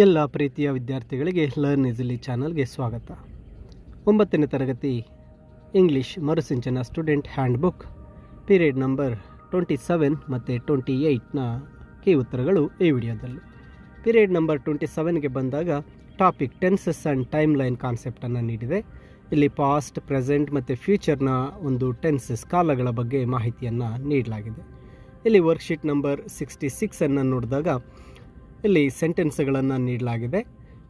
ಎಲ್ಲ ಪ್ರೀತಿಯ ವಿದ್ಯಾರ್ಥಿಗಳಿಗೆ ಲರ್ನ್ ಈಸಿಲಿ ಚಾನಲ್ಗೆ ಸ್ವಾಗತ. 9ನೇ ತರಗತಿ ಇಂಗ್ಲಿಷ್ ಮರುಸಿಂಚನ student handbook period number 27 ಮತ್ತು 28ನ ಕೀ ಉತ್ತರಗಳು ಈ ವಿಡಿಯೋದಲ್ಲಿ. ಪೀರಿಯಡ್ ನಂಬರ್ 27ಗೆ ಬಂದಾಗ topic tenses and timeline ಕಾನ್ಸೆಪ್ಟನ್ನು ನೀಡಿದೆ. ಇಲ್ಲಿ ಪಾಸ್ಟ್, ಪ್ರೆಸೆಂಟ್ ಮತ್ತು ಫ್ಯೂಚರ್ನ ಒಂದು ಟೆನ್ಸಸ್ ಕಾಲಗಳ ಬಗ್ಗೆ ಮಾಹಿತಿಯನ್ನು ನೀಡಲಾಗಿದೆ. ಇಲ್ಲಿ ವರ್ಕ್ಶೀಟ್ ನಂಬರ್ 66 ನೋಡಿದಾಗ ಇಲ್ಲಿ ಸೆಂಟೆನ್ಸ್ಗಳನ್ನು ನೀಡಲಾಗಿದೆ.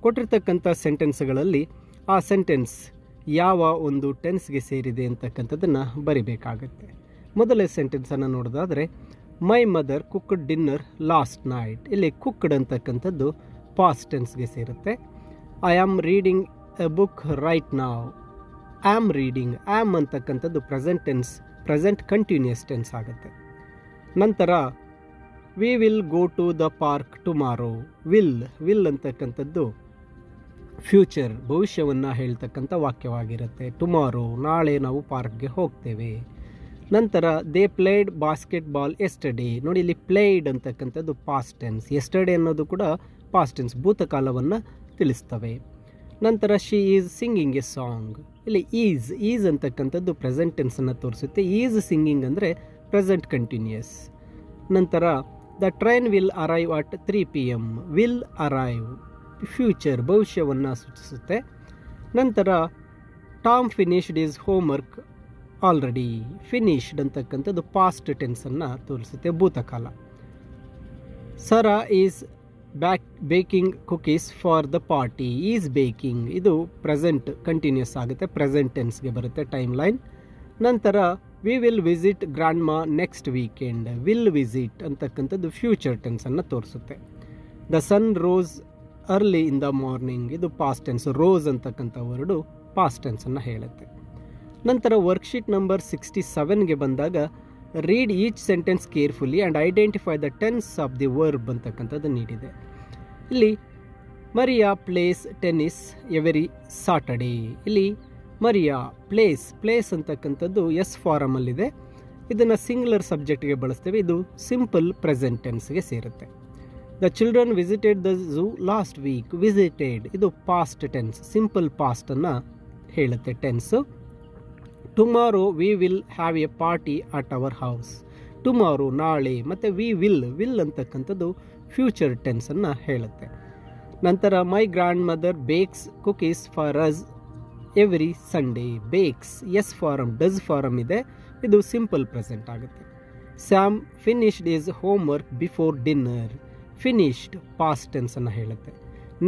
ಕೊಟ್ಟಿರ್ತಕ್ಕಂಥ ಸೆಂಟೆನ್ಸ್ಗಳಲ್ಲಿ ಆ ಸೆಂಟೆನ್ಸ್ ಯಾವ ಒಂದು ಟೆನ್ಸ್ಗೆ ಸೇರಿದೆ ಅಂತಕ್ಕಂಥದ್ದನ್ನು ಬರಿಬೇಕಾಗತ್ತೆ. ಮೊದಲನೇ ಸೆಂಟೆನ್ಸನ್ನು ನೋಡೋದಾದರೆ, my mother cooked dinner last night. ಇಲ್ಲಿ ಕುಕ್ಡ್ ಅಂತಕ್ಕಂಥದ್ದು ಪಾಸ್ಟ್ ಟೆನ್ಸ್ಗೆ ಸೇರುತ್ತೆ. I am reading a book right now. Am reading, am ಅಂತಕ್ಕಂಥದ್ದು present tense, present continuous tense ಆಗುತ್ತೆ. ನಂತರ we will go to the park tomorrow. Will ಅಂತಕ್ಕಂಥದ್ದು future, ಭವಿಷ್ಯವನ್ನು ಹೇಳ್ತಕ್ಕಂಥ ವಾಕ್ಯವಾಗಿರುತ್ತೆ. ಟುಮಾರೋ, ನಾಳೆ ನಾವು ಪಾರ್ಕ್ಗೆ ಹೋಗ್ತೇವೆ. ನಂತರ ದೇ ಪ್ಲೇಡ್ ಬಾಸ್ಕೆಟ್ಬಾಲ್ ಎಸ್ಟರ್ಡೇ. ನೋಡಿ, ಇಲ್ಲಿ ಪ್ಲೇಡ್ ಅಂತಕ್ಕಂಥದ್ದು ಪಾಸ್ಟ್ ಟೆನ್ಸ್, ಎಸ್ಟರ್ಡೇ ಅನ್ನೋದು ಕೂಡ ಪಾಸ್ಟ್ ಟೆನ್ಸ್, ಭೂತಕಾಲವನ್ನು ತಿಳಿಸ್ತವೆ. ನಂತರ she is singing a song. ಇಲ್ಲಿ ಈಸ್ ಅಂತಕ್ಕಂಥದ್ದು ಪ್ರೆಸೆಂಟ್ ಟೆನ್ಸನ್ನು ತೋರಿಸುತ್ತೆ. ಈಸ್ ಸಿಂಗಿಂಗ್ ಅಂದರೆ ಪ್ರೆಸೆಂಟ್ ಕಂಟಿನ್ಯೂಸ್. ನಂತರ the train will arrive at 3 PM. Will arrive future, ಭವಿಷ್ಯವನ್ನು ಸೂಚಿಸುತ್ತೆ. ನಂತರ Tom finished is homework already. Finished ಅಂತಕ್ಕಂಥದ್ದು ಪಾಸ್ಟ್ ಟೆನ್ಸನ್ನು ತೋರಿಸುತ್ತೆ, ಭೂತಕಾಲ. Sara is baking cookies for the party. Is baking, ಇದು ಪ್ರೆಸೆಂಟ್ ಕಂಟಿನ್ಯೂಸ್ ಆಗುತ್ತೆ, ಪ್ರೆಸೆಂಟ್ ಟೆನ್ಸ್ಗೆ ಬರುತ್ತೆ ಟೈಮ್ ಲೈನ್. ನಂತರ we will visit grandma next weekend. Will visit ಅಂತಕ್ಕಂಥದ್ದು ಫ್ಯೂಚರ್ ಟೆನ್ಸನ್ನು ತೋರಿಸುತ್ತೆ. The sun rose early in the morning, ಇದು past tense. Rose ಅಂತಕ್ಕಂಥ ವರ್ಡು ಪಾಸ್ಟ್ ಟೆನ್ಸನ್ನು ಹೇಳುತ್ತೆ. ನಂತರ ವರ್ಕ್ಶೀಟ್ ನಂಬರ್ 67ಗೆ ಬಂದಾಗ read each sentence carefully and identify the tense of the verb ಅಂತಕ್ಕಂಥದ್ದು ನೀಡಿದೆ. ಇಲ್ಲಿ Maria plays tennis every Saturday. ಇಲ್ಲಿ ಮರಿಯಾ ಪ್ಲೇಸ್ ಅಂತಕ್ಕಂಥದ್ದು ಎಸ್ ಫಾರಮಲ್ಲಿದೆ. ಇದನ್ನು ಸಿಂಗ್ಯುಲರ್ ಸಬ್ಜೆಕ್ಟ್ಗೆ ಬಳಸ್ತೇವೆ. ಇದು ಸಿಂಪಲ್ ಪ್ರೆಸೆಂಟ್ ಟೆನ್ಸ್ಗೆ ಸೇರುತ್ತೆ. The children visited the zoo last week. Visited ಇದು ಪಾಸ್ಟ್ ಟೆನ್ಸ್, ಸಿಂಪಲ್ ಪಾಸ್ಟನ್ನು ಹೇಳುತ್ತೆ tense. Tomorrow we will have a party at our house. Tomorrow ನಾಳೆ, ಮತ್ತು ವಿ ವಿಲ್ ಅಂತಕ್ಕಂಥದ್ದು ಫ್ಯೂಚರ್ ಟೆನ್ಸನ್ನು ಹೇಳುತ್ತೆ. ನಂತರ my grandmother bakes cookies for us every Sunday. Bakes S form, does form ಇದೆ, ಇದು ಸಿಂಪಲ್ ಪ್ರೆಸೆಂಟ್ ಆಗುತ್ತೆ. Sam finished is homework before dinner. Finished past ಟೆನ್ಸನ್ನು ಹೇಳುತ್ತೆ.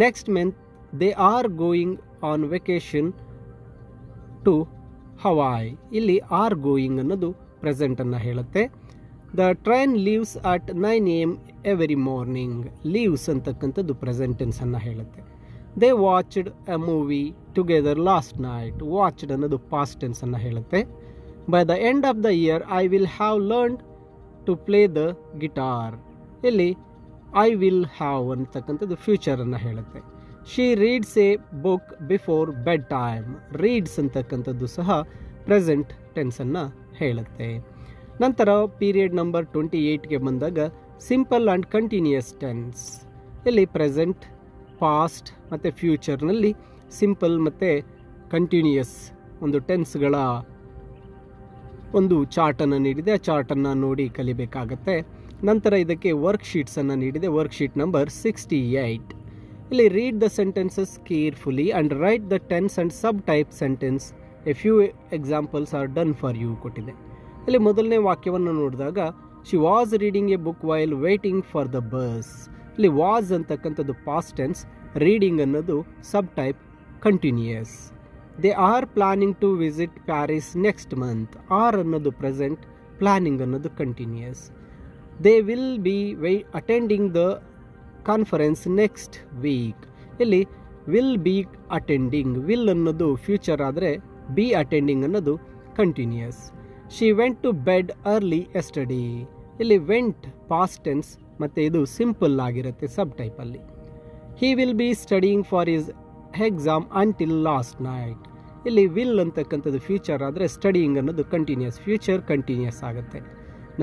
Next month they are going on vacation to Hawaii. ಇಲ್ಲಿ are going ಅನ್ನೋದು ಪ್ರೆಸೆಂಟನ್ನು ಹೇಳುತ್ತೆ. The train leaves at 9 AM every morning. Leaves ಅಂತಕ್ಕಂಥದ್ದು present ಟೆನ್ಸನ್ನು ಹೇಳುತ್ತೆ. They watched a movie together last night. Watched ಅನ್ನೋದು past ಟೆನ್ಸನ್ನು ಹೇಳುತ್ತೆ. By the end of the year I will have learned to play the guitar. ಇಲ್ಲಿ I will have ಅಂತಕ್ಕಂಥದ್ದು ಫ್ಯೂಚರನ್ನು ಹೇಳುತ್ತೆ. She reads a book before bed time. Reads ಅಂತಕ್ಕಂಥದ್ದು ಸಹ present ಟೆನ್ಸನ್ನು ಹೇಳುತ್ತೆ. ನಂತರ ಪೀರಿಯಡ್ ನಂಬರ್ 28ಗೆ ಬಂದಾಗ ಸಿಂಪಲ್ ಆ್ಯಂಡ್ ಕಂಟಿನ್ಯೂಯಸ್ ಟೆನ್ಸ್. ಇಲ್ಲಿ ಪ್ರೆಸೆಂಟ್, ಪಾಸ್ಟ್ ಮತ್ತು ಫ್ಯೂಚರ್ನಲ್ಲಿ ಸಿಂಪಲ್ ಮತ್ತು ಕಂಟಿನ್ಯೂಯಸ್ ಒಂದು ಟೆನ್ಸ್ಗಳ ಒಂದು ಚಾರ್ಟನ್ನು ನೀಡಿದೆ. ಆ ಚಾರ್ಟನ್ನು ನೋಡಿ ಕಲಿಬೇಕಾಗತ್ತೆ. ನಂತರ ಇದಕ್ಕೆ ವರ್ಕ್ಶೀಟ್ಸನ್ನು ನೀಡಿದೆ. Worksheet number 68. ಇಲ್ಲಿ read the sentences carefully and write the tense and subtype sentence. A few examples are done for you ಕೊಟ್ಟಿದೆ. ಇಲ್ಲಿ ಮೊದಲನೇ ವಾಕ್ಯವನ್ನು ನೋಡಿದಾಗ she was reading a book while waiting for the bus. ಇಲ್ಲಿ was ಅಂತಕ್ಕಂಥದ್ದು past tense, reading ಅನ್ನೋದು subtype continuous. They are planning to visit Paris next month. Are ಅನ್ನೋದು present, planning ಅನ್ನೋದು continuous. They will be attending the conference next week. ಇಲ್ಲಿ will be attending, will ಅನ್ನೋದು future ಆದರೆ be attending ಅನ್ನೋದು continuous. She went to bed early yesterday. ಇಲ್ಲಿ went past tense ಮತ್ತು ಇದು simple ಆಗಿರುತ್ತೆ ಸಬ್ ಟೈಪಲ್ಲಿ. He will be studying for his exam until last night. ಇಲ್ಲಿ ವಿಲ್ ಅಂತಕ್ಕಂಥದ್ದು ಫ್ಯೂಚರ್ ಆದರೆ ಸ್ಟಡಿಯಿಂಗ್ ಅನ್ನೋದು ಕಂಟಿನ್ಯೂಸ್, ಫ್ಯೂಚರ್ ಕಂಟಿನ್ಯೂಸ್ ಆಗುತ್ತೆ.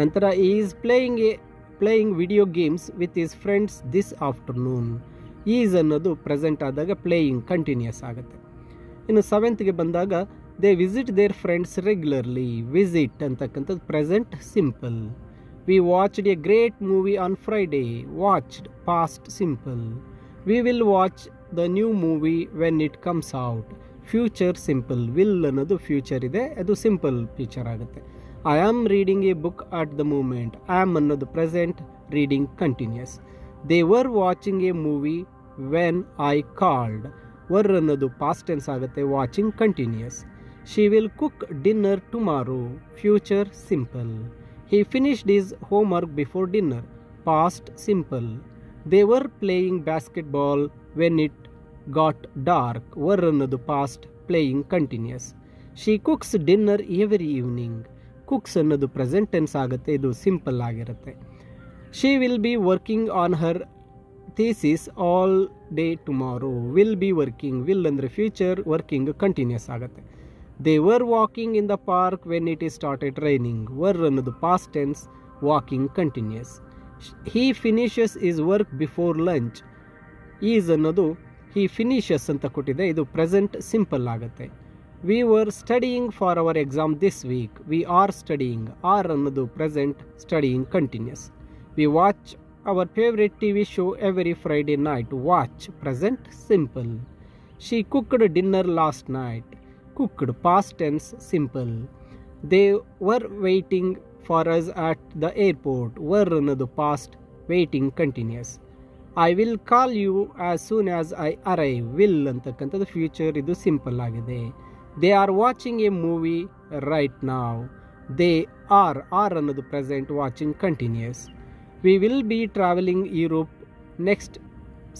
ನಂತರ is playing video games with his friends this afternoon. Is ಅನ್ನೋದು ಪ್ರೆಸೆಂಟ್ ಆದಾಗ ಪ್ಲೇಯಿಂಗ್ ಕಂಟಿನ್ಯೂಸ್ ಆಗುತ್ತೆ. ಇನ್ನು 7th ಬಂದಾಗ they visit their friends regularly. Visit ಅಂತಕ್ಕಂಥದ್ದು present simple. We watched a great movie on Friday. Watched past simple. We will watch the new movie when it comes out. Future simple. Will ಅನ್ನೋದು future ಇದೆ, ಅದು simple future ಆಗುತ್ತೆ. I am reading a book at the moment. Am ಅನ್ನೋದು present, reading continuous. They were watching a movie when I called. Were ಅನ್ನೋದು past tense ಆಗುತ್ತೆ, watching continuous. She will cook dinner tomorrow. Future simple. He finished his homework before dinner. Past simple. They were playing basketball when it got dark. Were ಅನ್ನೋದು past, playing continuous. She cooks dinner every evening. Cooks ಅನ್ನೋದು present tense ಆಗುತ್ತೆ, ಇದು simple ಆಗಿರುತ್ತೆ. She will be working on her thesis all day tomorrow. Will be working. Will ಅಂದರೆ future, working continuous ಆಗುತ್ತೆ. They were walking in the park when it is started raining. Were ಅನ್ನೋದು past tense, walking continuous. He finishes is work before lunch. Is ಅನ್ನೋದು he finishes ಅಂತ ಕೊಟ್ಟಿದೆ, ಇದು present simple ಆಗುತ್ತೆ. We were studying for our exam this week. We are studying. Are ಅನ್ನೋದು present, studying continuous. We watch our favourite TV show every Friday night. Watch present simple. She cooked dinner last night. Cooked past tense simple. They were waiting for us at the airport. Were ಅನ್ನೋದು past, waiting continuous. I will call you as soon as I arrive. Will ಅಂತಕ್ಕಂಥದ್ದು future, ಇದು simple ಆಗಿದೆ. They are watching a movie right now. They are ಅನ್ನೋದು present, watching continuous. We will be travelling Europe next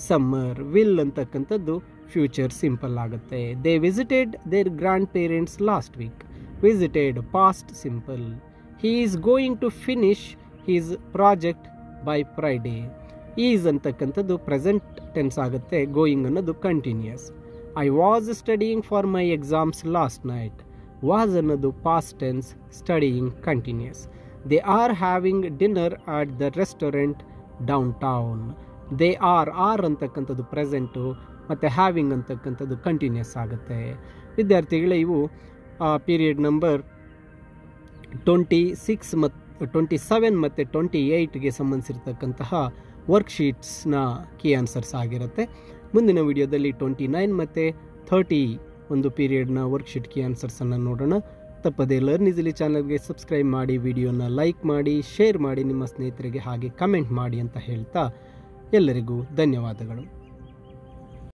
summer. Will ಅಂತಕ್ಕಂಥದ್ದು future simple ಆಗುತ್ತೆ. They visited their grand parents last week. Visited past simple. He is going to finish his project by Friday. Is ಅಂತಕ್ಕಂಥದ್ದು present tense ಆಗುತ್ತೆ, going ಅನ್ನೋದು continuous. I was studying for my exams last night. Was ಅನ್ನೋದು past tense, studying continuous. They are having dinner at the restaurant downtown. They are ಅಂತಕ್ಕಂಥದ್ದು present ಮತ್ತು having ಅಂತಕ್ಕಂಥದ್ದು continuous ಆಗುತ್ತೆ. ವಿದ್ಯಾರ್ಥಿಗಳೇ, ಇವು period number 26 ಮತ್ತು 27 ಮತ್ತು 28ಗೆ ಸಂಬಂಧಿಸಿರ್ತಕ್ಕಂತಹ ವರ್ಕ್ಶೀಟ್ಸ್ನ ಕೀ ಆನ್ಸರ್ಸ್ ಆಗಿರುತ್ತೆ. ಮುಂದಿನ ವಿಡಿಯೋದಲ್ಲಿ 29 ಮತ್ತು 30 ಒಂದು ಪೀರಿಯಡ್ನ ವರ್ಕ್ಶೀಟ್ ಕೀ ಆನ್ಸರ್ಸನ್ನು ನೋಡೋಣ. ತಪ್ಪದೇ ಲರ್ನ್ ಈಸಿಲಿ ಚಾನಲ್ಗೆ ಸಬ್ಸ್ಕ್ರೈಬ್ ಮಾಡಿ, ವಿಡಿಯೋನ ಲೈಕ್ ಮಾಡಿ, ಶೇರ್ ಮಾಡಿ, ನಿಮ್ಮ ಸ್ನೇಹಿತರಿಗೆ ಹಾಗೆ ಕಮೆಂಟ್ ಮಾಡಿ ಅಂತ ಹೇಳ್ತಾ ಎಲ್ಲರಿಗೂ ಧನ್ಯವಾದಗಳು.